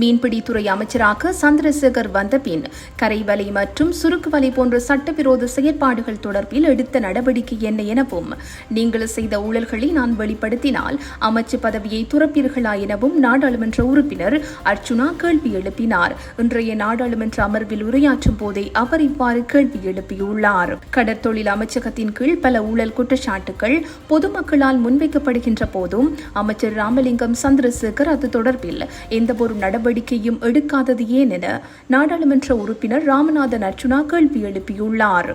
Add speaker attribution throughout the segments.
Speaker 1: மீன்பிடித்துறை அமைச்சராக சந்திரசேகர் வந்தபின் கரைவலை மற்றும் சுருக்குவலை போன்ற சட்டவிரோத செயற்பாடுகள் தொடர்பில் எடுத்த நடவடிக்கை என்ன எனவும், நீங்கள் செய்த ஊழல்களை நான் வெளிப்படுத்தினால் அமைச்சு பதவியை துறப்பீர்களா எனவும் நாடாளுமன்ற உறுப்பினர் அர்ச்சுனா கேள்வி எழுப்பினார். இன்றைய நாடாளுமன்ற அமர்வில் உரையாற்றும் போதே அவர் இவ்வாறு கேள்வி எழுப்பியுள்ளார். கடற்தொழில் அமைச்சகத்தின் கீழ் பல ஊழல் குற்றச்சாட்டுகள் பொதுமக்களால் முன்வைக்கப்படுகின்ற போதும் அமைச்சர் ராமலிங்கம் சந்திரசேகர் அது தொடர்பில் எந்தவொரு நடவடிக்கையும் எடுக்காதது ஏன் என நாடாளுமன்ற உறுப்பினர் ராமநாதன் அர்ச்சுனா கேள்வி எழுப்பியுள்ளார்.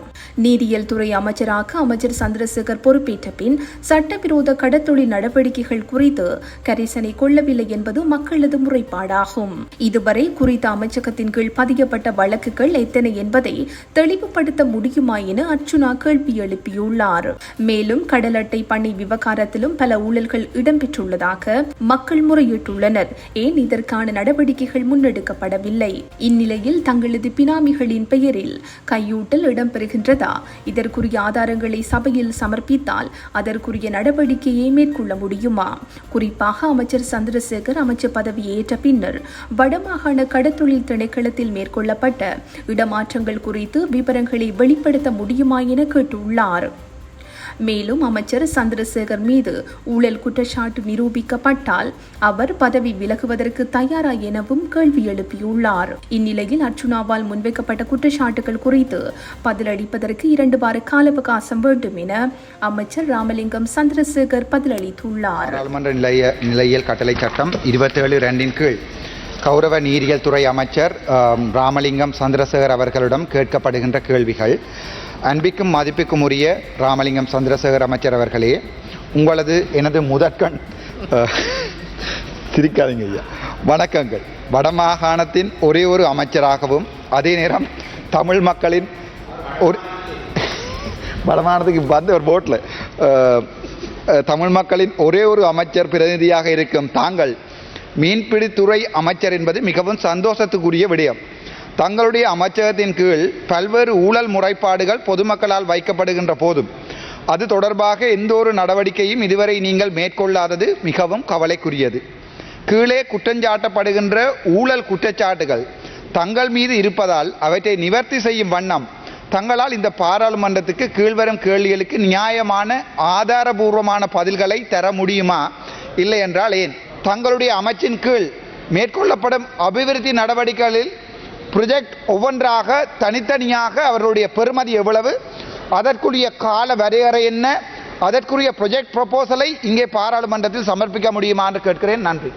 Speaker 1: நீதியியல் துறை அமைச்சராக அமைச்சர் சந்திரசேகர் பொறுப்பேற்ற பின் சட்டவிரோத கடற்தொழில் நடவடிக்கைகள் குறித்து கரிசனை கொள்ளவில்லை என்பது மக்களது முறைப்பாடாகும். இதுவரை குறித்த அமைச்சகத்தின் கீழ் பதியப்பட்ட வழக்குகள் எத்தனை என்பதை தெளிவுபடுத்த முடியுமா என அர்ச்சுனா கேள்வி எழுப்பியுள்ளார். மேலும் கடல் அட்டை பண்ணை விவகாரத்திலும் பல ஊழல்கள் இடம்பெற்றுள்ளதாக மக்கள் முறையிட்டுள்ளனர். ஏன் இதற்கான நடவடிக்கைகள் முன்னெடுக்கப்படவில்லை? இந்நிலையில் தங்களது பினாமிகளின் பெயரில் கையூட்டல் இடம்பெறுகின்றதா? இதற்குரிய ஆதாரங்களை சபையில் சமர்ப்பித்தால் அதற்குரிய நடவடிக்கையை மேற்கொள்ள முடியுமா? குறிப்பாக அமைச்சர் சந்திரசேகர் அமைச்சர் பதவியை ஏற்ற பின்னர் வடமாகாண கடற்தொழில் திணைக்களத்தில் மேற்கொள்ளப்பட்ட இடமாற்றங்கள் குறித்து விவரங்களை வெளிப்படுத்த முடியுமா என கேட்டுள்ளார். மேலும் அமைச்சர் சந்திரசேகர் மீது ஊழல் குற்றச்சாட்டு நிரூபிக்கப்பட்டால் அவர் பதவி விலகுவதற்கு தயாரா எனவும் கேள்வி எழுப்பியுள்ளார். இந்நிலையில் அர்ச்சுனாவால் முன்வைக்கப்பட்ட குற்றச்சாட்டுகள் குறித்து பதிலளிப்பதற்கு 2 வார கால அவகாசம் வேண்டும் என அமைச்சர் ராமலிங்கம் சந்திரசேகர் பதிலளித்துள்ளார்.
Speaker 2: நிலையியல் கட்டளை சட்டம் 27(2) கீழ் கௌரவ நீரியல் துறை அமைச்சர் ராமலிங்கம் சந்திரசேகர் அவர்களிடம் கேட்கப்படுகின்ற கேள்விகள். அன்பிக்கும் மதிப்புக்கும் உரிய ராமலிங்கம் சந்திரசேகர் அமைச்சர் அவர்களே, உங்களது எனது முதற்கண் சிரிக்காதீங்க ஐயா, வணக்கங்கள். வடமாகாணத்தின் ஒரே ஒரு அமைச்சராகவும் அதே நேரம் தமிழ் மக்களின் ஒரு வடமாகாணத்துக்கு வந்து ஒரு போட்டில் தமிழ் மக்களின் ஒரே ஒரு அமைச்சர் பிரதிநிதியாக இருக்கும் தாங்கள் மீன்பிடித்துறை அமைச்சர் என்பது மிகவும் சந்தோஷத்துக்குரிய விடயம். தங்களுடைய அமைச்சகத்தின் கீழ் பல்வேறு ஊழல் முறைப்பாடுகள் பொதுமக்களால் வைக்கப்படுகின்ற போதும் அது தொடர்பாக எந்த ஒரு நடவடிக்கையும் இதுவரை நீங்கள் மேற்கொள்ளாதது மிகவும் கவலைக்குரியது. கீழே குற்றஞ்சாட்டப்படுகின்ற ஊழல் குற்றச்சாட்டுகள் தங்கள் மீது இருப்பதால் அவற்றை நிவர்த்தி செய்யும் வண்ணம் தங்களால் இந்த பாராளுமன்றத்துக்கு கீழ்வரும் கேள்விகளுக்கு நியாயமான ஆதாரபூர்வமான பதில்களை தர முடியுமா? இல்லை என்றால் ஏன்? தங்களுடைய அமைச்சின் கீழ் மேற்கொள்ளப்படும் அபிவிருத்தி நடவடிக்கைகளில் ப்ரொஜெக்ட் ஒவ்வொன்றாக தனித்தனியாக அவர்களுடைய பெறுமதி எவ்வளவு, அதற்குரிய கால வரையறை என்ன, அதற்குரிய ப்ரொஜெக்ட் ப்ரொபோசலை இங்கே பாராளுமன்றத்தில் சமர்ப்பிக்க முடியுமா என்று கேட்கிறேன். நன்றி.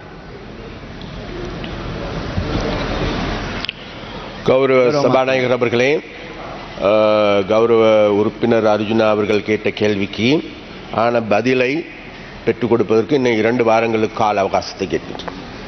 Speaker 3: கௌரவ சபாநாயகர் அவர்களே, கௌரவ உறுப்பினர் அர்ஜுனா அவர்கள் கேட்ட கேள்விக்கு ஆன பதிலை பெற்றுக் கொடுப்பதற்கு இன்னும் 2 வாரங்களுக்கு கால அவகாசத்தை கேட்கின்றேன்.